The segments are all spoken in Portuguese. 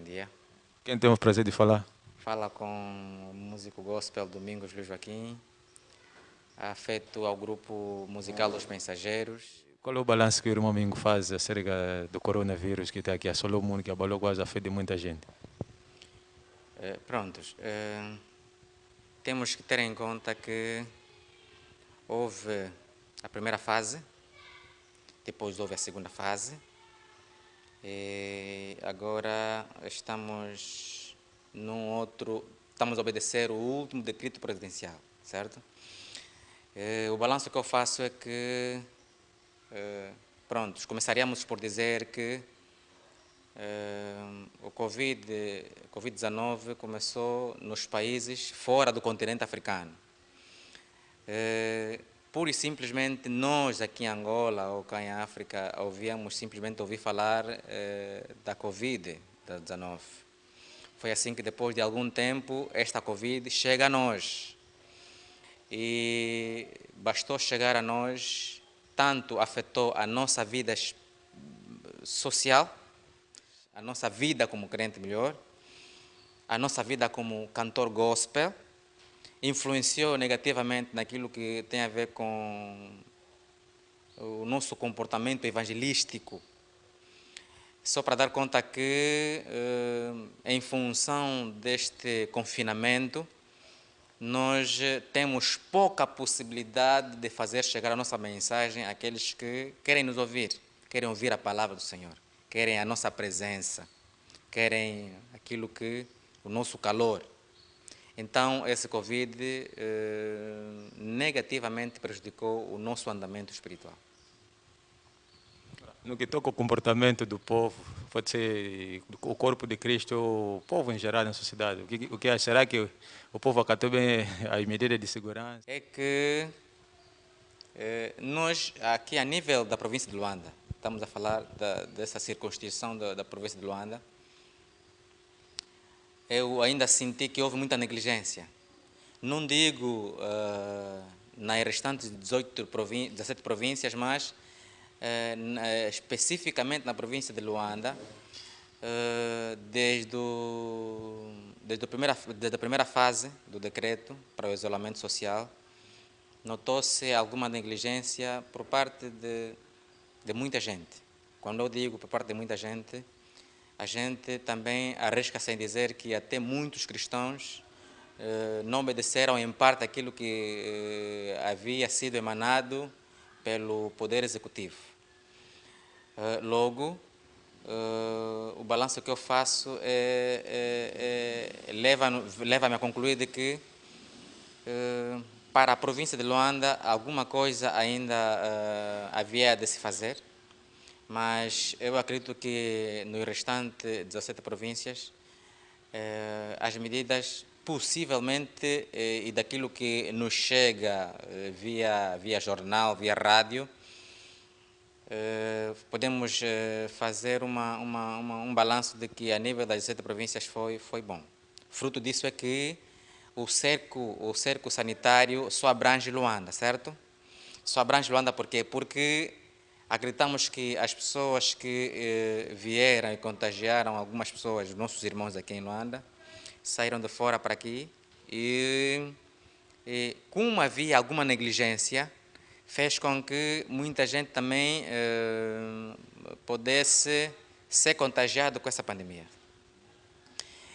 dia. Quem tem o prazer de falar? Fala com o músico gospel Domingos Luiz Joaquim, afeto ao grupo musical Los Mensageiros. Qual é o balanço que o irmão Mingo faz acerca do coronavírus que está aqui, assolou o mundo, que abalou quase a fé de muita gente? Prontos, temos que ter em conta que houve a primeira fase, depois houve a segunda fase, e agora estamos estamos a obedecer o último decreto presidencial, certo? O balanço que eu faço é que, prontos, começaríamos por dizer que o Covid-19 começou nos países fora do continente africano. Pura e simplesmente nós aqui em Angola ou cá em África ouvíamos simplesmente ouvir falar da Covid-19. Foi assim que depois de algum tempo esta Covid chega a nós. E bastou chegar a nós, tanto afetou a nossa vida social, a nossa vida como crente melhor, a nossa vida como cantor gospel, influenciou negativamente naquilo que tem a ver com o nosso comportamento evangelístico. Só para dar conta que, em função deste confinamento, nós temos pouca possibilidade de fazer chegar a nossa mensagem àqueles que querem nos ouvir, querem ouvir a palavra do Senhor, querem a nossa presença, querem aquilo que, o nosso calor. Então, esse Covid negativamente prejudicou o nosso andamento espiritual. No que toca ao comportamento do povo, pode ser o corpo de Cristo, o povo em geral na sociedade, será que o povo acatou bem as medidas de segurança? É que nós, aqui a nível da província de Luanda, estamos a falar dessa circunscrição da província de Luanda, eu ainda senti que houve muita negligência. Não digo nas restantes 17 províncias, mas especificamente na província de Luanda, desde a primeira fase do decreto para o isolamento social, notou-se alguma negligência por parte de muita gente. Quando eu digo por parte de muita gente, a gente também arrisca-se em dizer que até muitos cristãos não obedeceram em parte aquilo que havia sido emanado pelo Poder Executivo. Logo, o balanço que eu faço leva-me a concluir de que para a província de Luanda alguma coisa ainda havia de se fazer, mas eu acredito que nos restantes 17 províncias as medidas possivelmente, e daquilo que nos chega via jornal, via rádio, podemos fazer um balanço de que a nível das 17 províncias foi bom. Fruto disso é que o cerco sanitário só abrange Luanda, certo? Só abrange Luanda por quê? Porque acreditamos que as pessoas que vieram e contagiaram algumas pessoas, nossos irmãos aqui em Luanda, saíram de fora para aqui e como havia alguma negligência, fez com que muita gente também pudesse ser contagiado com essa pandemia.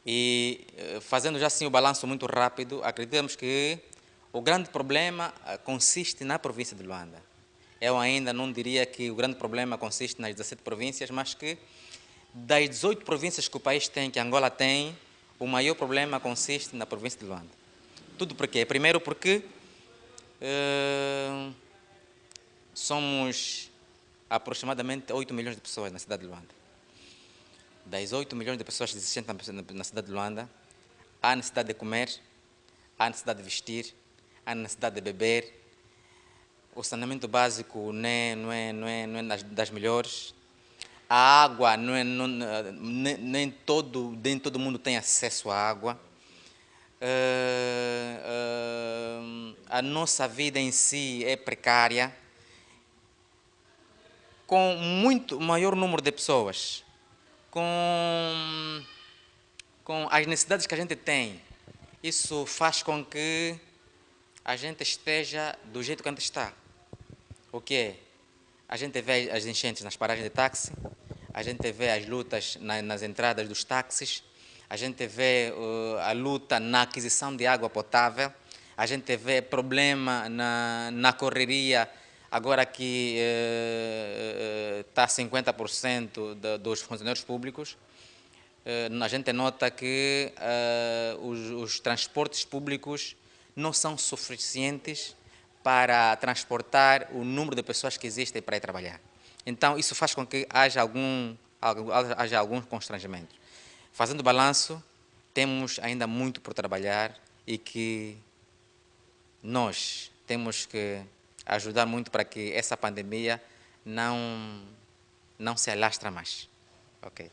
E fazendo já assim o balanço muito rápido, acreditamos que o grande problema consiste na província de Luanda. Eu ainda não diria que o grande problema consiste nas 17 províncias, mas que das 18 províncias que o país tem, que Angola tem, o maior problema consiste na província de Luanda. Tudo por quê? Primeiro porque somos aproximadamente 8 milhões de pessoas na cidade de Luanda. Das 8 milhões de pessoas existentes na cidade de Luanda, há necessidade de comer, há necessidade de vestir, há necessidade de beber. O saneamento básico não é das melhores. A água, nem todo mundo tem acesso à água. A nossa vida em si é precária, com muito maior número de pessoas, com com as necessidades que a gente tem, isso faz com que a gente esteja do jeito que a gente está. O que é? A gente vê as enchentes nas paragens de táxi, a gente vê as lutas nas entradas dos táxis, a gente vê a luta na aquisição de água potável, a gente vê problema na correria, agora que está 50% dos funcionários públicos. A gente nota que os transportes públicos não são suficientes para transportar o número de pessoas que existem para ir trabalhar. Então, isso faz com que haja alguns constrangimentos. Fazendo o balanço, temos ainda muito por trabalhar e que nós temos que ajudar muito para que essa pandemia não se alastre mais. Ok.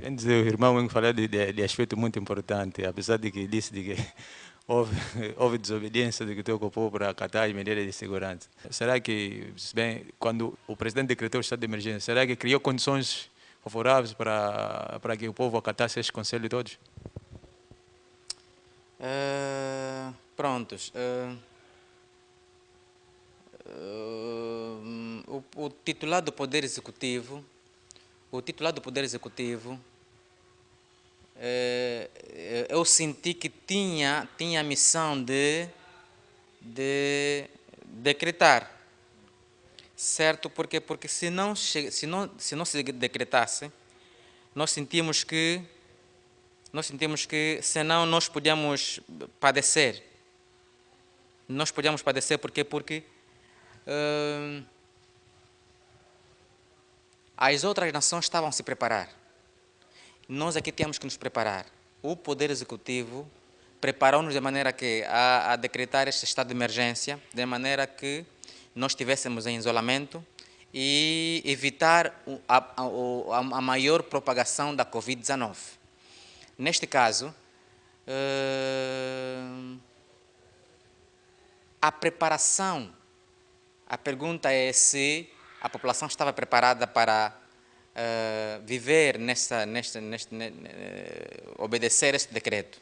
Antes o irmão falou de aspecto muito importante, apesar de que disse de que houve desobediência do que teu povo para acatar as medidas de segurança. Será que, bem, quando o presidente decretou o estado de emergência, será que criou condições favoráveis para que o povo acatasse esses conselhos todos? Prontos. O titular do Poder Executivo, eu senti que tinha a missão de decretar, certo? Porque se não se decretasse, nós sentimos que senão nós podíamos padecer. Nós podíamos padecer porque as outras nações estavam a se preparar. Nós aqui temos que nos preparar. O Poder Executivo preparou-nos de maneira que a decretar este estado de emergência, de maneira que nós estivéssemos em isolamento e evitar a maior propagação da Covid-19. Neste caso, a preparação, a pergunta é se a população estava preparada para viver obedecer este decreto.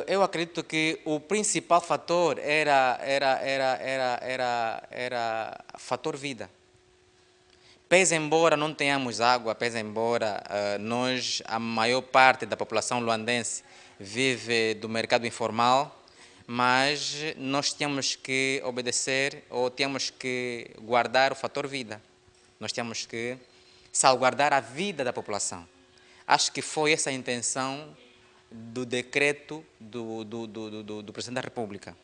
Eu acredito que o principal fator era fator vida. Pese embora não tenhamos água, pese embora a maior parte da população luandense vive do mercado informal, mas nós temos que obedecer ou temos que guardar o fator vida. Nós temos que salvaguardar a vida da população. Acho que foi essa a intenção do decreto do Presidente da República.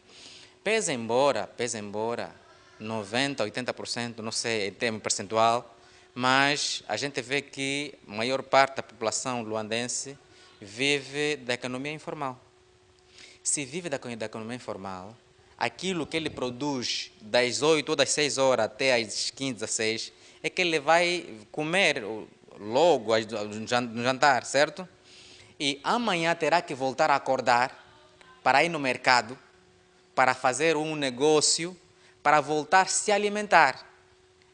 Pese embora 90%, 80%, não sei em termo percentual, mas a gente vê que a maior parte da população luandense vive da economia informal. Se vive da economia informal, aquilo que ele produz das 8 ou das 6 horas até as 15, 16, é que ele vai comer logo no jantar, certo? E amanhã terá que voltar a acordar para ir no mercado, para fazer um negócio, para voltar a se alimentar.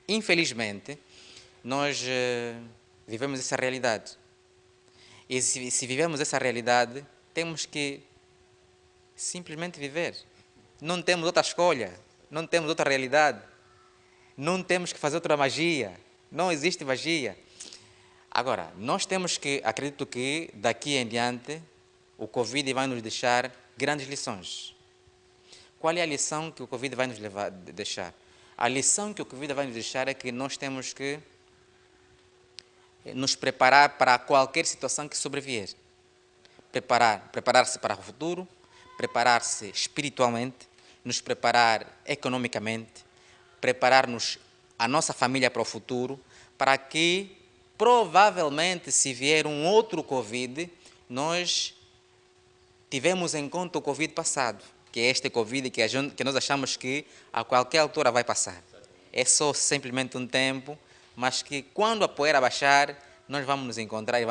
Infelizmente, nós vivemos essa realidade. E se vivemos essa realidade, temos que simplesmente viver. Não temos outra escolha, não temos outra realidade. Não temos que fazer outra magia. Não existe magia. Agora, nós temos que, acredito que daqui em diante, o Covid vai nos deixar grandes lições. Qual é a lição que o Covid vai nos deixar? A lição que o Covid vai nos deixar é que nós temos que nos preparar para qualquer situação que sobrevier. Preparar-se para o futuro, preparar-se espiritualmente, nos preparar economicamente, preparar-nos a nossa família para o futuro, para que provavelmente se vier um outro Covid, nós tivemos em conta o Covid passado, que é este Covid que nós achamos que a qualquer altura vai passar. É só simplesmente um tempo, mas que quando a poeira baixar, nós vamos nos encontrar e